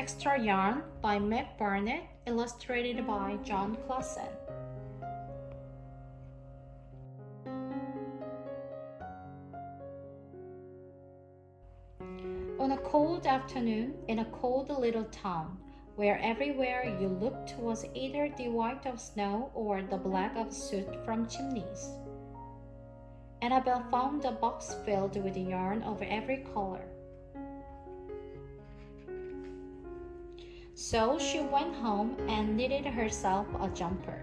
Extra Yarn by Barnett, illustrated by John Klassen. On a cold afternoon in a cold little town, where everywhere you looked was either the white of snow or the black of soot from chimneys, Annabelle found a box filled with yarn of every color. So she went home and knitted herself a jumper.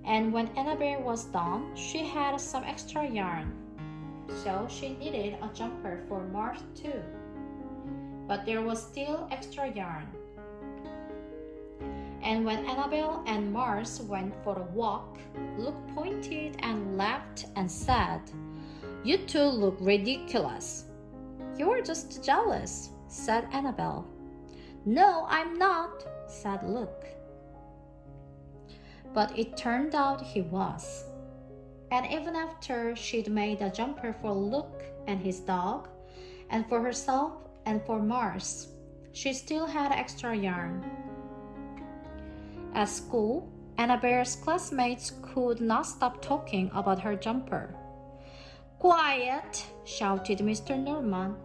And when Annabelle was done, she had some extra yarn. So she knitted a jumper for Mars too. But there was still extra yarn. And when Annabelle and Mars went for a walk, Luke pointed and laughed and said, "You two look ridiculous." "You're just jealous," said Annabelle. "No, I'm not," said Luke. But it turned out he was. And even after she'd made a jumper for Luke and his dog, and for herself and for Mars, she still had extra yarn. At school, Annabelle's classmates could not stop talking about her jumper. "Quiet!" shouted Mr. Norman.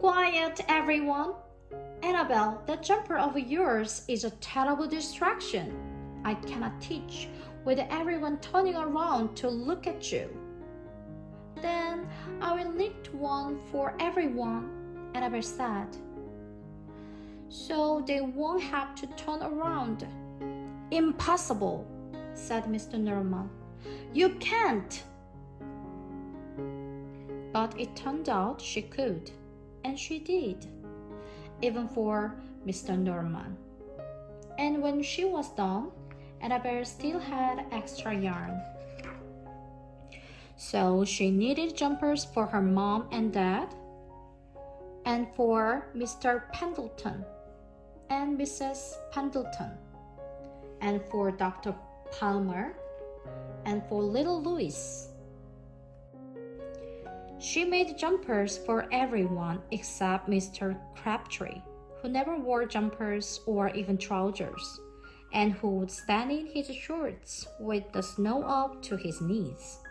"Quiet, everyone! Annabelle, that jumper of yours is a terrible distraction. I cannot teach with everyone turning around to look at you." "Then I will knit one for everyone," Annabelle said. "So they won't have to turn around." "Impossible," said Mr. Norman. "You can't." But it turned out she could, and she did, even for Mr. Norman. And when she was done, Annabelle still had extra yarn. So she knitted jumpers for her mom and dad, and for Mr. Pendleton and Mrs. Pendleton, and for Dr. Palmer, and for little Louis. She made jumpers for everyone except Mr. Crabtree, who never wore jumpers or even trousers, and who would stand in his shorts with the snow up to his knees.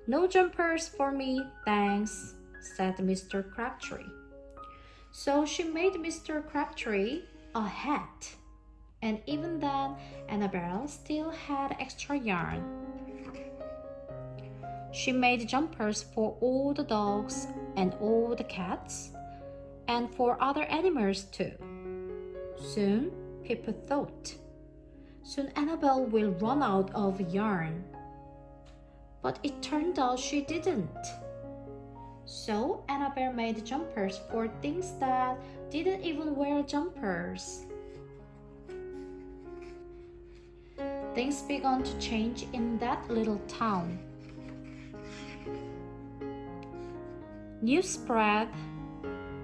"No jumpers for me, thanks," said Mr. Crabtree. So she made Mr. Crabtree a hat, and even then Annabelle still had extra yarn. She made jumpers for all the dogs and all the cats, and for other animals too. Soon, people thought, "Soon Annabelle will run out of yarn." But it turned out she didn't. So Annabelle made jumpers for things that didn't even wear jumpers. Things began to change in that little town. News spread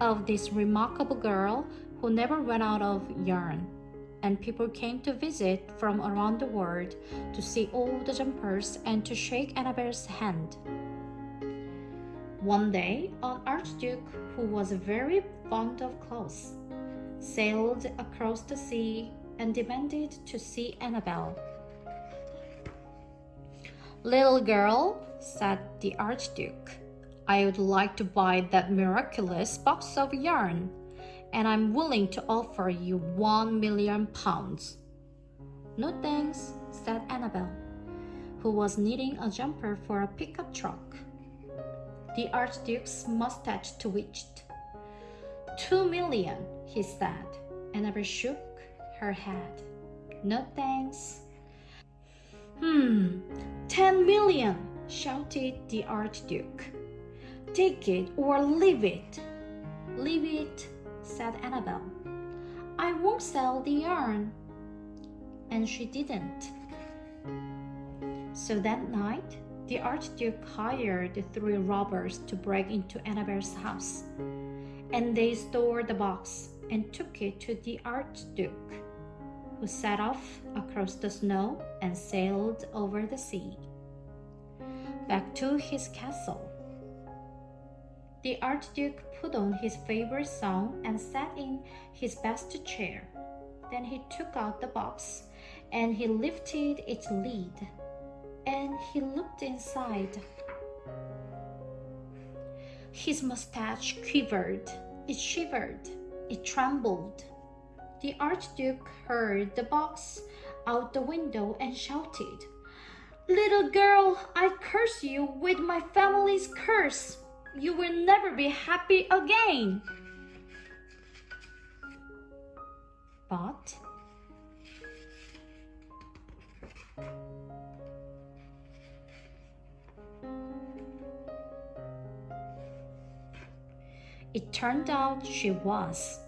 of this remarkable girl who never ran out of yarn, and people came to visit from around the world to see all the jumpers and to shake Annabelle's hand. One day, an Archduke who was very fond of clothes sailed across the sea and demanded to see Annabelle. "Little girl," said the Archduke, "I would like to buy that miraculous box of yarn, and I'm willing to offer you 1 million pounds. "No thanks," said Annabelle, who was knitting a jumper for a pickup truck. The Archduke's mustache twitched. 2 million, he said. Annabelle shook her head. "No thanks." 10 million, shouted the Archduke. "Take it or leave it." "Leave it," said Annabelle. "I won't sell the yarn." And she didn't. So that night, the Archduke hired 3 robbers to break into Annabelle's house, and they stole the box and took it to the Archduke, who set off across the snow and sailed over the sea, back to his castle. The Archduke put on his favorite song and sat in his best chair. Then he took out the box and he lifted its lid, and he looked inside. His mustache quivered, it shivered, it trembled. The Archduke hurled the box out the window and shouted, "Little girl, I curse you with my family's curse. You will never be happy again." But it turned out she was.